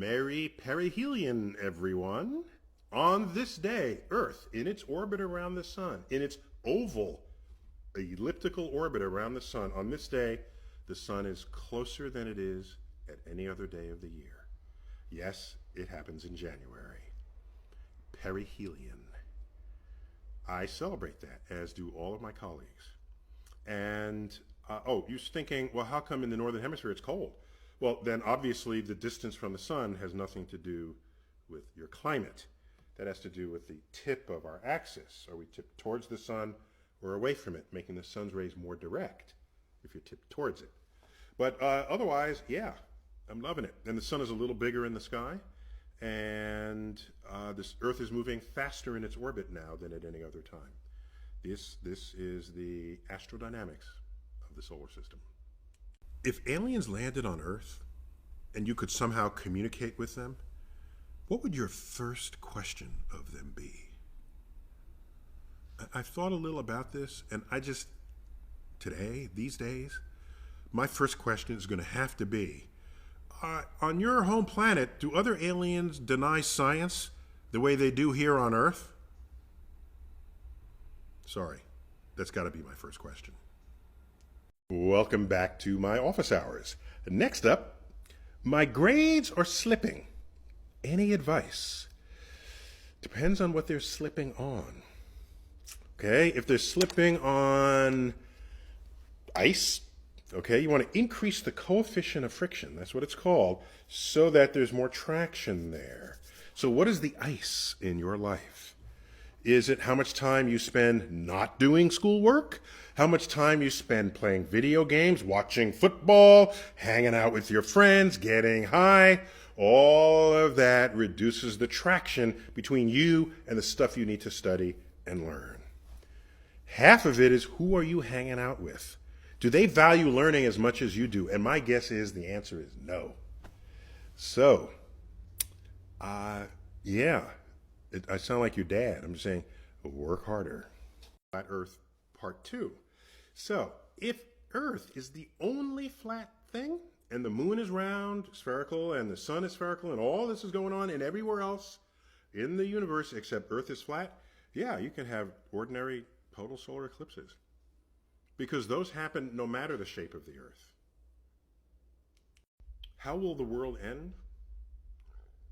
Merry perihelion, everyone. On this day, Earth, in its orbit around the sun, in its oval, elliptical orbit around the sun, on this day, the sun is closer than it is at any other day of the year. Yes, it happens in January. Perihelion. I celebrate that, as do all of my colleagues. And, you're thinking, well, how come in the Northern Hemisphere it's cold? Well, then obviously the distance from the sun has nothing to do with your climate. That has to do with the tip of our axis. Are we tipped towards the sun or away from it, making the sun's rays more direct if you're tipped towards it? But otherwise, yeah, I'm loving it. And the sun is a little bigger in the sky, and this Earth is moving faster in its orbit now than at any other time. This is the astrodynamics of the solar system. If aliens landed on Earth and you could somehow communicate with them, what would your first question of them be? I've thought a little about this, and these days, my first question is going to have to be, on your home planet, do other aliens deny science the way they do here on Earth? Sorry, that's got to be my first question. Welcome back to my office hours. Next up, my grades are slipping. Any advice? Depends on what they're slipping on. Okay, if they're slipping on ice, okay, you want to increase the coefficient of friction, that's what it's called, so that there's more traction there. So what is the ice in your life? Is it how much time you spend not doing schoolwork? How much time you spend playing video games, watching football, hanging out with your friends, getting high? All of that reduces the traction between you and the stuff you need to study and learn. Half of it is, who are you hanging out with? Do they value learning as much as you do? And my guess is the answer is no. So, yeah. I sound like your dad. I'm just saying, work harder. Flat Earth Part 2. So, if Earth is the only flat thing, and the moon is round, spherical, and the sun is spherical, and all this is going on, and everywhere else in the universe except Earth is flat, yeah, you can have ordinary total solar eclipses. Because those happen no matter the shape of the Earth. How will the world end?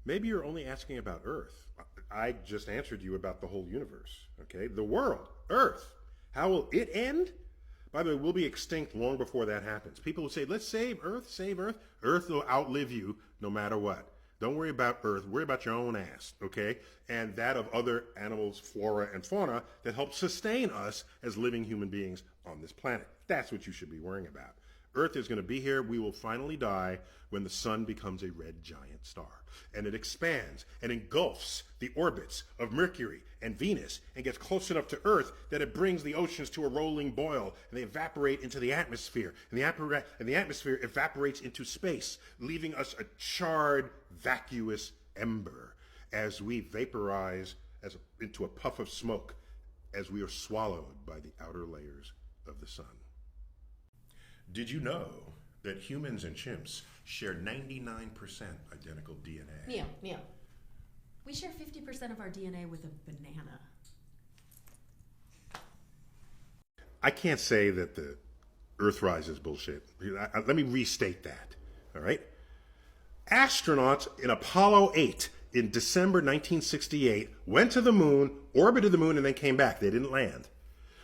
Maybe you're only asking about Earth. I just answered you about the whole universe, okay? The world, Earth, how will it end? By the way, we'll be extinct long before that happens. People will say, let's save Earth, save Earth. Earth will outlive you no matter what. Don't worry about Earth, worry about your own ass, okay? And that of other animals, flora, and fauna that help sustain us as living human beings on this planet. That's what you should be worrying about. Earth is going to be here. We will finally die when the sun becomes a red giant star. And it expands and engulfs the orbits of Mercury and Venus and gets close enough to Earth that it brings the oceans to a rolling boil, and they evaporate into the atmosphere. And the atmosphere evaporates into space, leaving us a charred, vacuous ember as we vaporize into a puff of smoke as we are swallowed by the outer layers of the sun. Did you know that humans and chimps share 99% identical DNA? Neil, we share 50% of our DNA with a banana. I can't say that the Earthrise is bullshit. Let me restate that, all right? Astronauts in Apollo 8 in December 1968 went to the moon, orbited the moon, and then came back. They didn't land.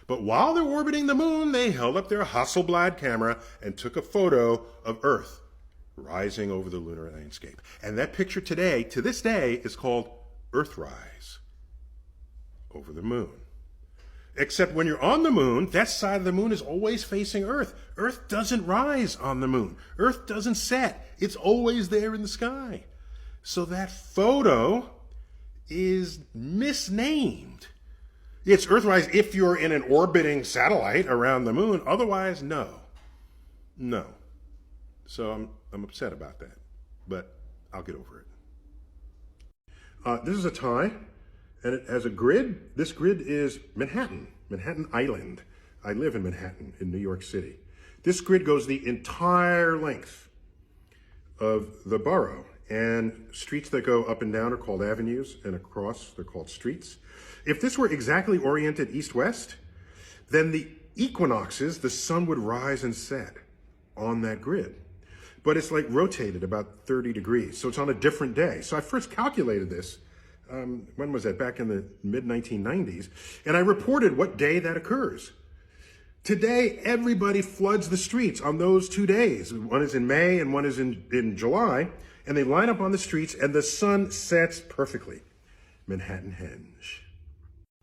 But while they're orbiting the moon, they held up their Hasselblad camera and took a photo of Earth rising over the lunar landscape. And that picture today, to this day, is called Earthrise, over the moon. Except when you're on the moon, that side of the moon is always facing Earth. Earth doesn't rise on the moon. Earth doesn't set. It's always there in the sky. So that photo is misnamed. It's Earthrise if you're in an orbiting satellite around the moon. Otherwise, no. So I'm upset about that, but I'll get over it. This is a tie, and it has a grid. This grid is Manhattan Island. I live in Manhattan in New York City. This grid goes the entire length of the borough, and streets that go up and down are called avenues, and across they're called streets. If this were exactly oriented east-west, then the equinoxes, the sun would rise and set on that grid. But it's like rotated about 30 degrees, so it's on a different day. So I first calculated this, when was that? Back in the mid-1990s, and I reported what day that occurs. Today, everybody floods the streets on those 2 days. One is in May and one is in July, and they line up on the streets and the sun sets perfectly. Manhattan Henge.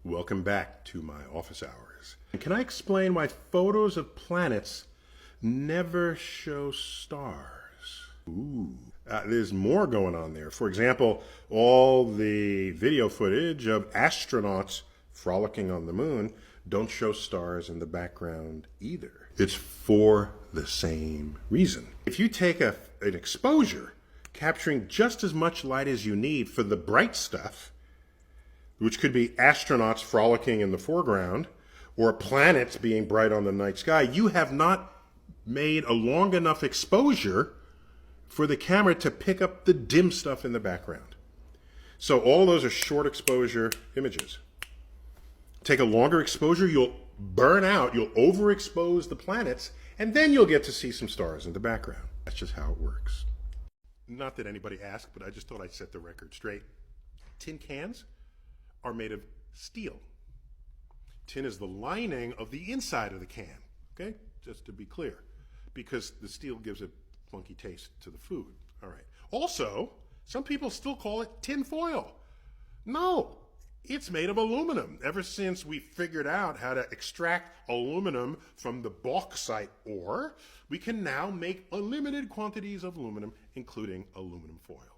Welcome back to my office hours. Can I explain why photos of planets never show stars? Ooh. There's more going on there. For example, all the video footage of astronauts frolicking on the moon don't show stars in the background either. It's for the same reason. If you take an exposure capturing just as much light as you need for the bright stuff, which could be astronauts frolicking in the foreground or planets being bright on the night sky, you have not made a long enough exposure for the camera to pick up the dim stuff in the background. So all those are short exposure images. Take a longer exposure, you'll burn out, you'll overexpose the planets, and then you'll get to see some stars in the background. That's just how it works. Not that anybody asked, but I just thought I'd set the record straight. Tin cans are made of steel. Tin is the lining of the inside of the can, okay? Just to be clear, because the steel gives a funky taste to the food. All right. Also, some people still call it tin foil. No, it's made of aluminum. Ever since we figured out how to extract aluminum from the bauxite ore, we can now make unlimited quantities of aluminum, including aluminum foil.